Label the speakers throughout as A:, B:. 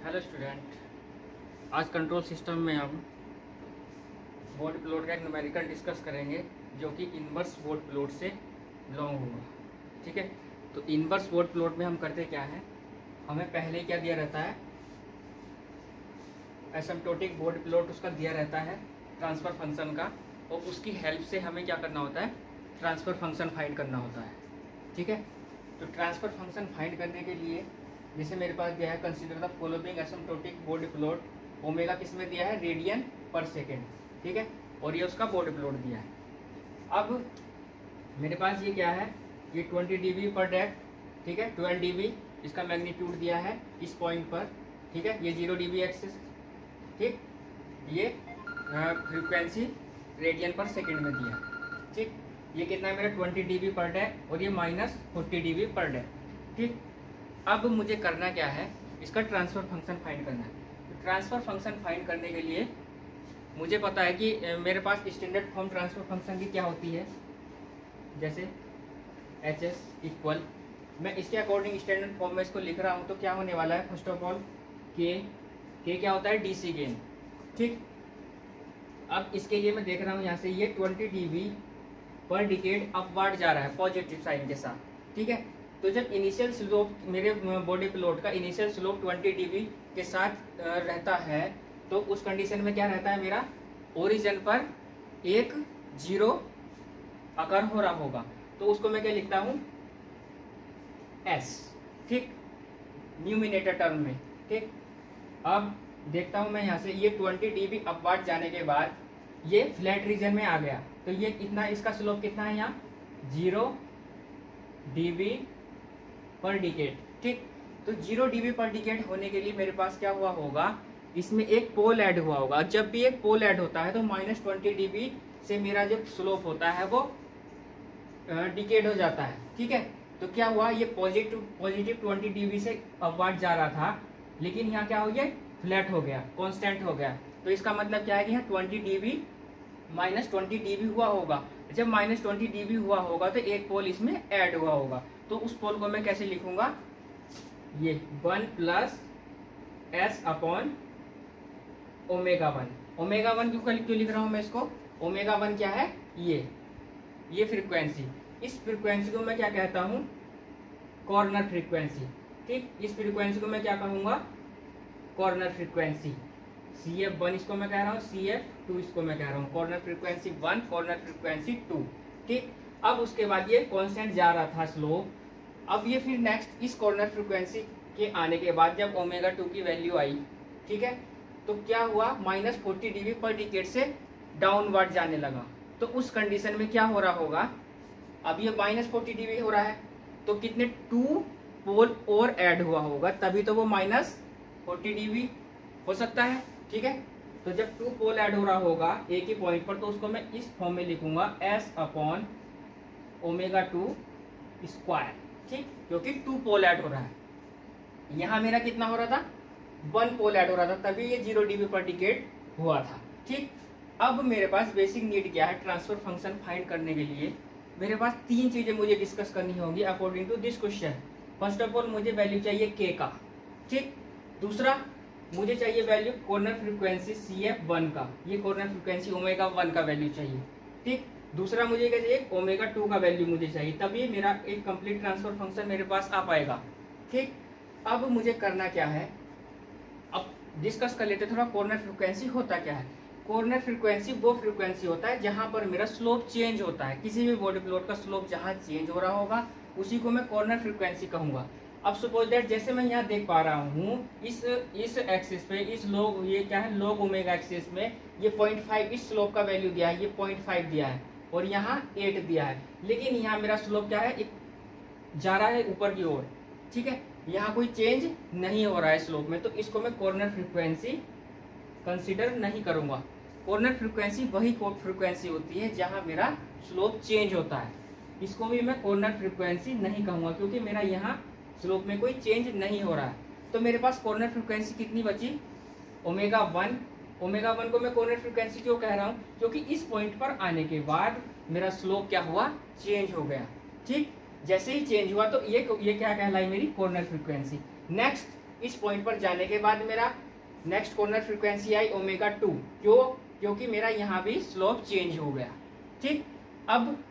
A: Hello student, आज control system में हम बोर्ड प्लॉट का एक न्यूमेरिकल डिस्कस करेंगे जो कि इन्वर्स बोर्ड प्लॉट से बिलोंग होगा। ठीक है, तो इन्वर्स बोर्ड प्लॉट में हम करते क्या है, हमें पहले क्या दिया रहता है, एसिम्प्टोटिक बोर्ड प्लॉट उसका दिया रहता है ट्रांसफ़र फंक्शन का, और उसकी हेल्प से हमें क्या करना होता है, ट्रांसफ़र फंक्शन फाइंड करना होता है। ठीक है, तो ट्रांसफ़र फंक्शन फाइंड करने के लिए जैसे मेरे पास दिया है, consider the following asymptotic board plot, omega किस में दिया है, रेडियन पर सेकेंड। ठीक है, और ये उसका बोर्ड प्लॉट दिया है। अब मेरे पास ये क्या है, ये 20 dB पर डेक, ठीक है, 12 dB इसका मैग्नीट्यूड दिया है इस पॉइंट पर। ठीक है, ये 0 dB एक्सिस, ठीक, ये फ्रीक्वेंसी रेडियन पर सेकेंड में दिया है। ठीक, ये कितना है मेरा 20 dB पर डेक, और ये -40 dB पर डेक। ठीक, अब मुझे करना क्या है, इसका ट्रांसफ़र फंक्शन फाइंड करना है। तो ट्रांसफ़र फंक्शन फाइंड करने के लिए मुझे पता है कि मेरे पास स्टैंडर्ड फॉर्म ट्रांसफ़र फंक्शन की क्या होती है, जैसे HS इक्वल, मैं इसके अकॉर्डिंग स्टैंडर्ड फॉर्म में इसको लिख रहा हूँ। तो क्या होने वाला है, फर्स्ट ऑफ ऑल के क्या होता है, DC गेन। ठीक, अब इसके लिए मैं देख रहा हूँ यहाँ से ये 20 dB पर डिकेड अपवर्ड जा रहा है पॉजिटिव साइन के साथ। ठीक है, तो जब इनिशियल स्लोप मेरे बॉडी प्लॉट का इनिशियल स्लोप 20 dB के साथ रहता है, तो उस कंडीशन में क्या रहता है, मेरा ओरिजिन पर एक जीरो अकर हो रहा होगा। तो उसको मैं क्या लिखता हूँ, S। ठीक, न्यूमिनेटर टर्म में। ठीक, अब देखता हूँ मैं यहाँ से, ये 20 dB अपवर्ड जाने के बाद ये फ्लैट रीजन में आ गया, तो ये कितना, इसका स्लोप कितना है यहाँ, 0 dB पर डिकेड। ठीक, तो 0 dB पर डिकेड होने के लिए मेरे पास क्या हुआ होगा, इसमें एक पोल ऐड हुआ होगा। जब भी एक पोल ऐड होता है तो -20 dB से मेरा जो स्लोप होता है वो डिकेड हो जाता है। ठीक है, तो क्या हुआ, ये पॉजिटिव 20 dB से अपवर्ड जा रहा था, लेकिन यहाँ क्या हो गया, फ्लैट हो गया, कांस्टेंट हो गया। तो इसका मतलब क्या है कि यहाँ 20 dB -20 dB हुआ होगा। जब -20 dB हुआ होगा तो एक पोल इसमें ऐड हुआ होगा। तो उस पोल को मैं कैसे लिखूंगा, ये 1 + S अपॉन ω1। ω1 क्यों लिख रहा हूं मैं इसको, ω1 क्या है, ये फ्रीक्वेंसी, इस फ्रीक्वेंसी को मैं क्या कहता हूं, कॉर्नर फ्रीक्वेंसी। ठीक, इस फ्रीक्वेंसी को मैं क्या कहूंगा, कॉर्नर फ्रीक्वेंसी। CF1 इसको मैं कह रहा हूँ, CF2 इसको मैं कह रहा हूँ, कॉर्नर फ्रीक्वेंसी 1, कॉर्नर फ्रीक्वेंसी 2। ठीक, अब उसके बाद ये कांस्टेंट जा रहा था स्लोप। अब ये फिर नेक्स्ट इस कॉर्नर फ्रीक्वेंसी के आने के बाद जब ω2 की वैल्यू आई, ठीक है, तो क्या हुआ, -40 dB पर डिकेड से डाउनवर्ड जाने लगा। तो उस कंडीशन में क्या हो रहा होगा, अब ये -40 dB हो रहा है, तो कितने 2 पोल और ऐड हुआ होगा, तभी तो वो -40 dB हो सकता है। ठीक है, तो जब 2 पोल ऐड हो रहा होगा एक ही पॉइंट पर, तो उसको मैं इस फॉर्म में लिखूंगा, S अपॉन ω2 स्क्वायर। ठीक, क्योंकि 2 पोल ऐड हो रहा है। यहाँ मेरा कितना हो रहा था, 1 पोल ऐड हो रहा था, तभी ये 0 dB पर डिकेड हुआ था। ठीक, अब मेरे पास बेसिक नीड क्या है, ट्रांसफर फंक्शन फाइंड करने के लिए मेरे पास 3 चीजें मुझे डिस्कस करनी होगी according to this question. First of all मुझे वैल्यू चाहिए k का। ठीक, दूसरा मुझे चाहिए वैल्यू कॉर्नर फ्रीक्वेंसी CF1 का, ये कॉर्नर फ्रीक्वेंसी ω1 का वैल्यू चाहिए। ठीक, दूसरा मुझे क्या चाहिए, ω2 का वैल्यू मुझे चाहिए, तभी मेरा एक कंप्लीट ट्रांसफर फंक्शन मेरे पास आ पाएगा। ठीक, अब मुझे करना क्या है, अब डिस्कस कर लेते थोड़ा, कॉर्नर फ्रीक्वेंसी होता क्या है। कॉर्नर फ्रीक्वेंसी वो फ्रीक्वेंसी होता है जहां पर मेरा स्लोप चेंज होता है, किसी भी बॉडी प्लॉट का स्लोप जहां चेंज हो रहा होगा उसी को मैं कॉर्नर फ्रीक्वेंसी कहूंगा। अब सपोज दैट जैसे मैं यहाँ देख पा रहा हूँ, इस एक्सिस पे, इस लोग, ये क्या है, लॉग ओमेगा एक्सिस में ये 0.5 इस स्लोप का वैल्यू दिया है, ये 0.5 दिया है, और यहाँ 8 दिया है, लेकिन यहाँ मेरा स्लोप क्या है, एक जा रहा है ऊपर की ओर। ठीक है, यहाँ कोई चेंज नहीं हो रहा है स्लोप में, तो इसको मैं कॉर्नर फ्रीक्वेंसी कंसिडर नहीं करूंगा। कॉर्नर फ्रीक्वेंसी वही फ्रीक्वेंसी होती है जहाँ मेरा स्लोप चेंज होता है, इसको भी मैं कॉर्नर फ्रीक्वेंसी नहीं कहूँगा, क्योंकि मेरा यहाँ स्लोप में कोई चेंज नहीं हो रहा है। तो मेरे पास कॉर्नर फ्रीक्वेंसी कितनी बची, ω1। ω1 को मैं कॉर्नर फ्रीक्वेंसी क्यों कह रहा हूँ, क्योंकि इस पॉइंट पर आने के बाद मेरा स्लोप क्या हुआ, चेंज हो गया। ठीक, जैसे ही चेंज हुआ तो ये क्या कहलाई, मेरी कॉर्नर फ्रीक्वेंसी। नेक्स्ट इस पॉइंट पर जाने के बाद मेरा नेक्स्ट कॉर्नर फ्रीक्वेंसी आई ओमेगा 2। क्यों? क्योंकि मेरा यहाँ भी स्लोप चेंज हो गया। ठीक, अब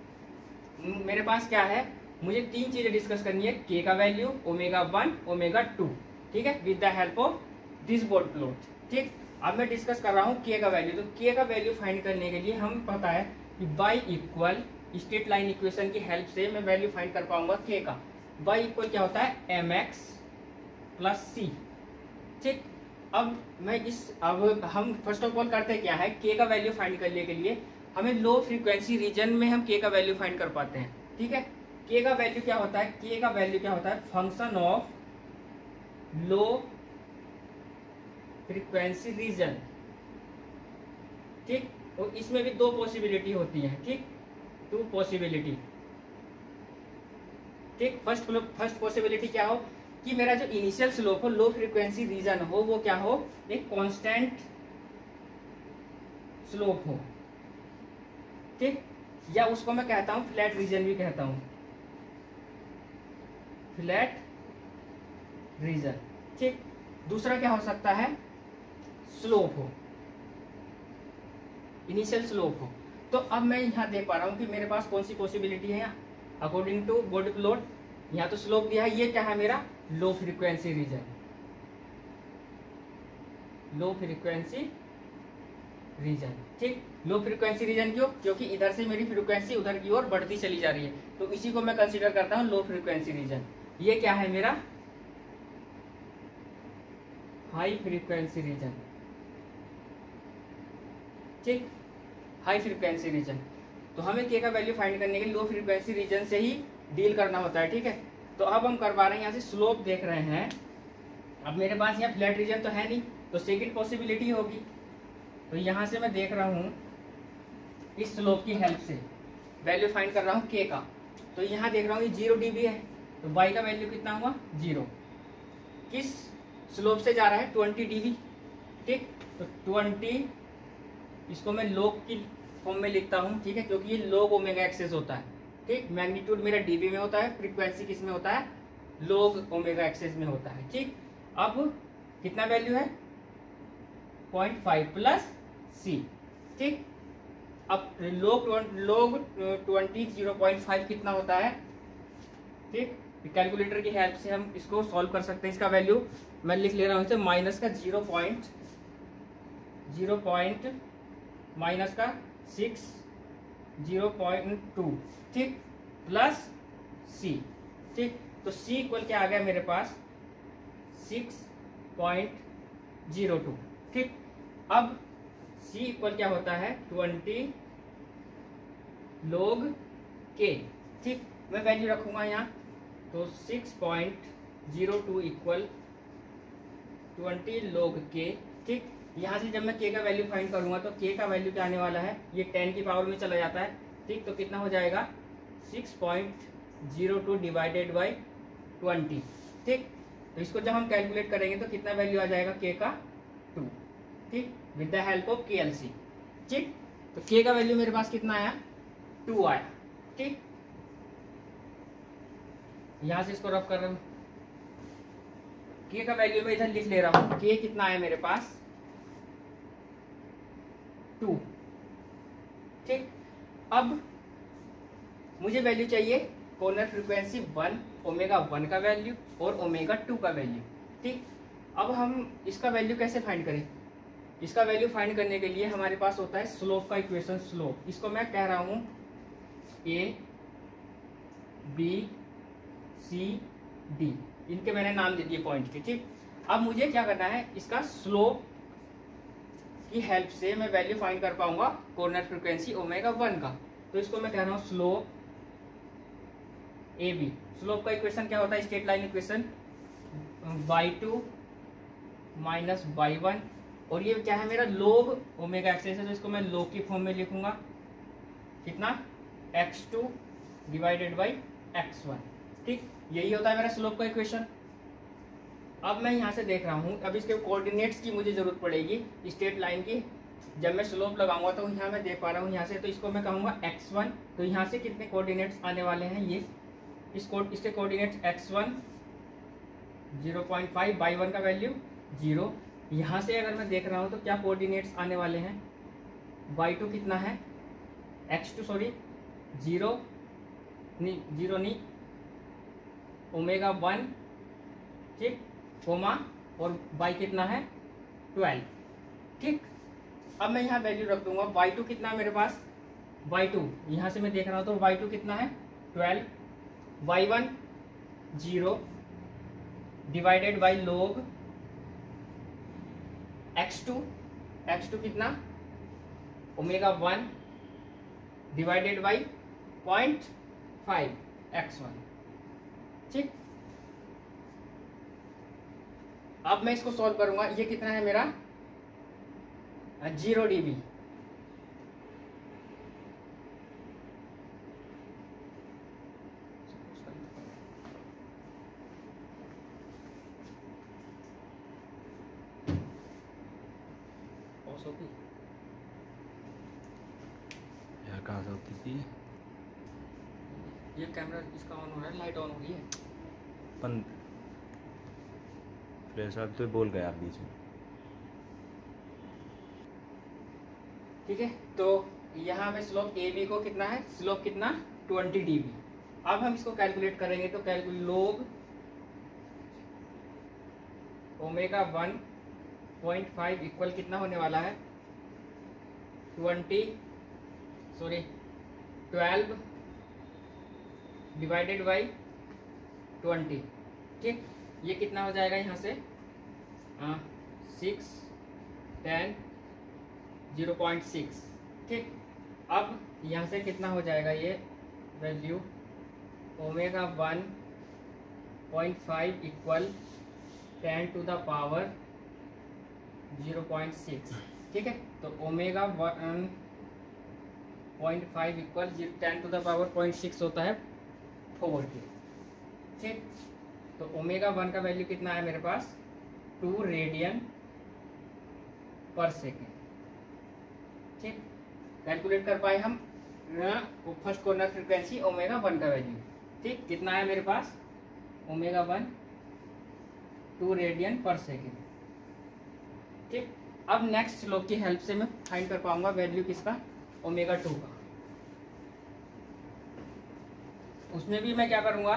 A: मेरे पास क्या है, मुझे 3 चीजें डिस्कस करनी है, के का वैल्यू, ओमेगा 1, ओमेगा 2, ठीक है, with the help of this board plot. ठीक, अब मैं डिस्कस कर रहा हूँ के का वैल्यू। तो के का वैल्यू फाइंड करने के लिए हम पता है कि by equal straight line equation की हेल्प से मैं वैल्यू फाइंड कर पाऊंगा के का। बाई इक्वल क्या होता है, mx प्लस सी। ठीक, अब हम फर्स्ट ऑफ ऑल करते क्या है, के का वैल्यू फाइंड करने के लिए हमें लो फ्रीक्वेंसी रीजन में हम के का वैल्यू फाइंड कर पाते हैं। ठीक है, के का वैल्यू क्या होता है, के का वैल्यू क्या होता है, function of low frequency region. ठीक, और इसमें भी 2 पॉसिबिलिटी होती है। ठीक, 2 पॉसिबिलिटी। ठीक, फर्स्ट पॉसिबिलिटी क्या हो कि मेरा जो इनिशियल स्लोप हो, लो फ्रीक्वेंसी रीजन हो, वो क्या हो, एक कांस्टेंट स्लोप हो। ठीक, या उसको मैं कहता हूं फ्लैट रीजन भी कहता हूं, फ्लैट रीजन। ठीक, दूसरा क्या हो सकता है, स्लोप हो, इनिशियल स्लोप हो। तो अब मैं यहाँ देख पा रहा हूँ कि मेरे पास कौन सी पॉसिबिलिटी है। अकॉर्डिंग टू बोर्ड प्लॉट यहाँ तो स्लोप दिया है, ये क्या है मेरा low frequency region, low frequency region. ठीक, लो फ्रीक्वेंसी रीजन क्यों, क्योंकि इधर से मेरी फ्रीक्वेंसी उधर की ओर बढ़ती चली जा रही है, तो इसी को मैं कंसीडर करता हूँ लो फ्रीक्वेंसी रीजन। ये क्या है मेरा हाई फ्रीक्वेंसी रीजन। ठीक, हाई फ्रीक्वेंसी रीजन। तो हमें के का वैल्यू फाइंड करने के लिए लो फ्रीक्वेंसी रीजन से ही डील करना होता है। ठीक है, तो अब हम कर पा रहे हैं, यहाँ से स्लोप देख रहे हैं। अब मेरे पास यहाँ फ्लैट रीजन तो है नहीं, तो सेकंड पॉसिबिलिटी होगी। तो यहाँ से मैं देख रहा हूँ इस स्लोप की हेल्प से वैल्यू फाइंड कर रहा हूँ के का। तो यहाँ देख रहा हूँ ये 0 dB है, तो बाई का वैल्यू कितना हुआ 0। किस स्लोप से जा रहा है 20 dB। ठीक, तो 20 इसको मैं लोग की फॉर्म में लिखता हूँ। ठीक है, क्योंकि ये लोग ओमेगा एक्सेस होता है। ठीक, मैग्नीट्यूड मेरा डीबी में होता है, फ्रीक्वेंसी किस में होता है, लोग ओमेगा एक्सेस में होता है। ठीक, अब कितना वैल्यू है 0.5 प्लस सी। ठीक, अब लोग 20 0.5 कितना होता है। ठीक, कैलकुलेटर की हेल्प से हम इसको सॉल्व कर सकते हैं। इसका वैल्यू मैं लिख ले रहा हूँ, माइनस का 0 माइनस का 6 0.2। ठीक, प्लस सी। ठीक, तो सी इक्वल क्या आ गया मेरे पास 6.02। ठीक, अब सी इक्वल क्या होता है 20 log k। ठीक, मैं वैल्यू रखूंगा यहाँ, तो 6.02 इक्वल 20 log k। ठीक, यहाँ से जब मैं k का वैल्यू फाइंड करूंगा तो k का वैल्यू क्या आने वाला है, ये 10 की पावर में चला जाता है। ठीक, तो कितना हो जाएगा 6.02 डिवाइडेड बाई 20। ठीक, तो इसको जब हम कैलकुलेट करेंगे तो कितना वैल्यू आ जाएगा k का 2। ठीक, with the help of KLC। ठीक, तो k का वैल्यू मेरे पास कितना आया 2 आया। ठीक, यहां से इसको रफ कर रहा हूं, k का वैल्यू मैं इधर लिख ले रहा हूं। k कितना आया मेरे पास 2। ठीक, अब मुझे वैल्यू चाहिए कॉर्नर फ्रीक्वेंसी 1, ओमेगा 1 का वैल्यू और ओमेगा 2 का वैल्यू। ठीक, अब हम इसका वैल्यू कैसे फाइंड करें, इसका वैल्यू फाइंड करने के लिए हमारे पास होता है स्लोप का इक्वेशन। स्लोप इसको मैं कह रहा हूं A B C D, इनके मैंने नाम दे दिए पॉइंट के। ठीक, अब मुझे क्या करना है, इसका स्लोप की हेल्प से मैं वैल्यू फाइंड कर पाऊंगा कॉर्नर फ्रीक्वेंसी ओमेगा 1 का। तो इसको मैं कह रहा हूँ स्लोप AB। स्लोप का इक्वेशन क्या होता है, straight line equation y2 minus y1, और ये क्या है मेरा लोग ओमेगा एक्सेस है, तो इसको मैं लोग की फॉर्म में लिखूंगा, कितना x2 डिवाइडेड बाई x1। ठीक, यही होता है मेरा स्लोप का इक्वेशन। अब मैं यहाँ से देख रहा हूँ, अब इसके कोऑर्डिनेट्स की मुझे जरूरत पड़ेगी स्ट्रेट लाइन की। जब मैं स्लोप लगाऊंगा तो यहाँ मैं देख पा रहा हूँ यहाँ से, तो इसको मैं कहूँगा x1। तो यहाँ से कितने कोऑर्डिनेट्स आने वाले हैं, ये इसके कोऑर्डिनेट्स x1 0.5, y1 का वैल्यू 0। यहाँ से अगर मैं देख रहा हूँ तो क्या कोऑर्डिनेट्स आने वाले हैं, y2 कितना है, x2 सॉरी 0 नहीं ω1, ठीक, कोमा, और y कितना है 12, ठीक। अब मैं यहाँ वैल्यू रख दूंगा, y2 कितना है मेरे पास, y2 यहाँ से मैं देख रहा हूँ तो y2 कितना है 12, y1 0 divided by log x2 कितना ω1 डिवाइडेड बाई 0.5 x1, ठीक। अब मैं इसको सॉल्व करूंगा, ये कितना है मेरा 0 dB,
B: यार कहाँ से होती थी
A: ये कैमरा इसका ऑन हो रहा है, लाइट ऑन हो रही है
B: फिर साहब तो बोल गया आप बीच में,
A: ठीक है। तो यहाँ में स्लोप ए बी को कितना है, स्लोप कितना 20 dB। अब हम इसको कैलकुलेट करेंगे तो log ω1.5 इक्वल कितना होने वाला है 12 डिवाइडेड बाई 20, ठीक। ये कितना हो जाएगा यहाँ से 6 10 0.6, ठीक। अब यहाँ से कितना हो जाएगा ये value ω1.5 equal 10 to the power 0.6, ठीक है। तो ω1.5 इक्वल 10 to the power 0.6 होता है 4, ठीक। तो ω1 का वैल्यू कितना है मेरे पास 2 रेडियन पर सेकेंड, ठीक। कैलकुलेट कर पाए हम फर्स्ट कॉर्नर फ्रीक्वेंसी ω1 का वैल्यू, ठीक। कितना है मेरे पास ω1 2 रेडियन पर सेकेंड, ठीक। अब नेक्स्ट स्लोप की हेल्प से मैं फाइंड कर पाऊंगा वैल्यू किसका ω2 का। उसमें भी मैं क्या करूंगा,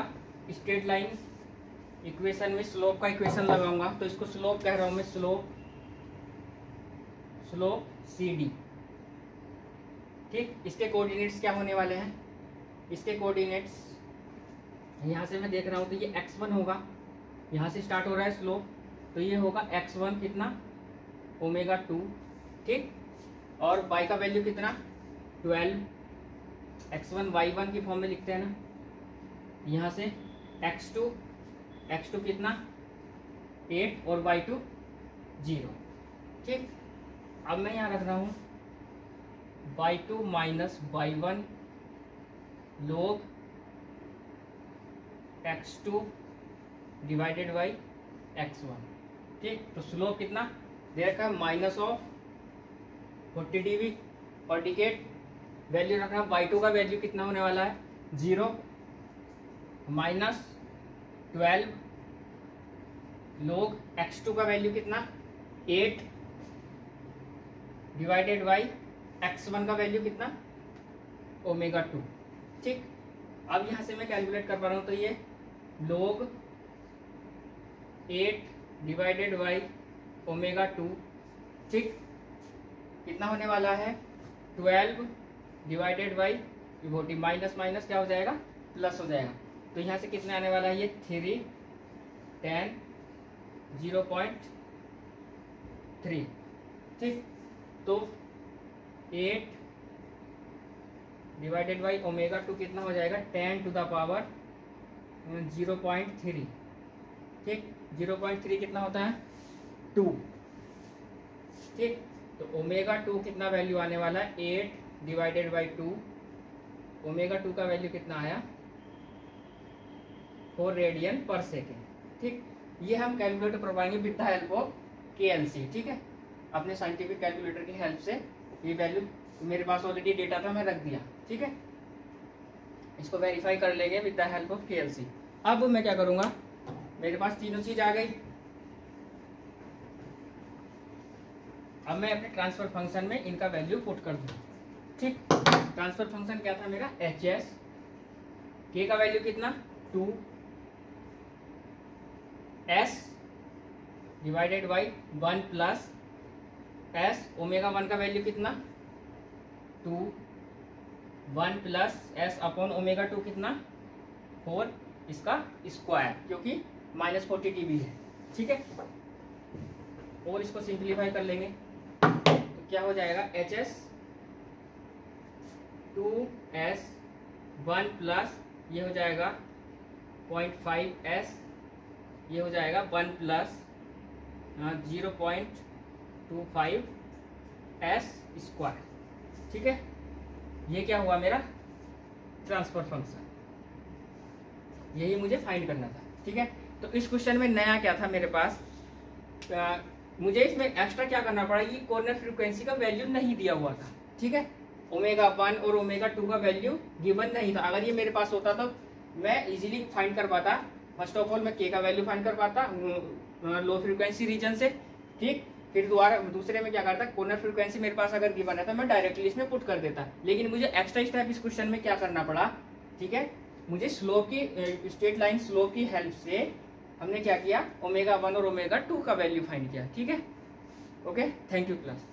A: स्ट्रेट लाइन इक्वेशन में स्लोप का इक्वेशन लगाऊंगा। तो इसको स्लोप कह रहा हूं मैं, स्लोप CD, ठीक। इसके कोऑर्डिनेट्स क्या होने वाले हैं, इसके कोऑर्डिनेट्स यहाँ से मैं देख रहा हूँ तो ये x1 होगा, यहाँ से स्टार्ट हो रहा है स्लोप, तो ये होगा x1 कितना ω2, ठीक। और y का वैल्यू कितना 12, x1 y1 की फॉर्म में लिखते हैं ना, यहाँ से x2 कितना 8 और y2 0, ठीक। अब मैं यहाँ रख रहा हूँ y2 minus y1 log x2 divided by x1, ठीक। तो स्लोप कितना दे रखा है माइनस ऑफ 40 dB और डिकेट वैल्यू रखना, y2 का वैल्यू कितना होने वाला है 0 माइनस 12 log x2 का वैल्यू कितना 8 डिवाइडेड बाई x1 का वैल्यू कितना ω2, ठीक। अब यहाँ से मैं कैलकुलेट कर पा रहा हूँ तो ये log 8 डिवाइडेड बाई ω2, ठीक। कितना होने वाला है 12 डिवाइडेड बाई 40, माइनस माइनस क्या हो जाएगा प्लस हो जाएगा। तो यहाँ से कितने आने वाला है ये 3 10 0.3, ठीक। तो 8 डिवाइडेड बाई ω2 कितना हो जाएगा 10 to the power 0.3, ठीक। 0.3 कितना होता है 2, ठीक। तो ω2 कितना वैल्यू आने वाला है 8 डिवाइडेड बाई 2, ω2 का वैल्यू कितना आया 4 रेडियन पर सेकेंड, ठीक। ये हम कैलकुलेटर करवाएंगे with the help of KLC, ठीक है। अपने साइंटिफिक कैलकुलेटर की हेल्प से ये वैल्यू मेरे पास ऑलरेडी डेटा था, मैं रख दिया, ठीक है। इसको वेरीफाई कर लेंगे with the help of KLC। अब मैं क्या करूँगा मेरे पास तीनों चीज आ गई। अब मैं अपने ट्रांसफर फंक्शन में इनका वैल्यू पुट कर दूँ। ठीक, ट्रांसफर फंक्शन क्या था मेरा, एच एस, के का वैल्यू कितना 2 S divided by 1 plus S, omega 1 का वैल्यू कितना 2 1 प्लस एस अपॉन ओमेगा 2 कितना 4, इसका स्क्वायर, क्योंकि -40 dB है। ठीक है, और इसको सिंप्लीफाई कर लेंगे तो क्या हो जाएगा, एच एस 2s 1 प्लस ये हो जाएगा 0.5s, ये हो जाएगा 1 प्लस 0.25s स्क्वायर। ठीक है, ये क्या हुआ मेरा ट्रांसफर फंक्शन, यही मुझे फाइंड करना था। ठीक है, तो इस क्वेश्चन में नया क्या था मेरे पास, मुझे इसमें एक्स्ट्रा क्या करना पड़ा, ये कॉर्नर फ्रीक्वेंसी का वैल्यू नहीं दिया हुआ था। ठीक है, ओमेगा 1 और ओमेगा 2 का वैल्यू गिवन नहीं था। अगर ये मेरे पास होता तो मैं इजीली फाइंड कर पाता। फर्स्ट ऑफ ऑल मैं के का वैल्यू फाइंड कर पाता लो फ्रीक्वेंसी रीजन से। ठीक, फिर दूसरे में क्या करता, कॉर्नर फ्रीक्वेंसी मेरे पास अगर गिवन है तो मैं डायरेक्टली इसमें पुट कर देता। लेकिन मुझे एक्स्ट्रा स्टेप इस क्वेश्चन में क्या करना पड़ा, ठीक है, मुझे स्लोप की स्ट्रेट लाइन स्लोप की हेल्प से हमने क्या किया, ओमेगा 1 और ओमेगा 2 का वैल्यू फाइंड किया। ठीक है, ओके, थैंक यू क्लास।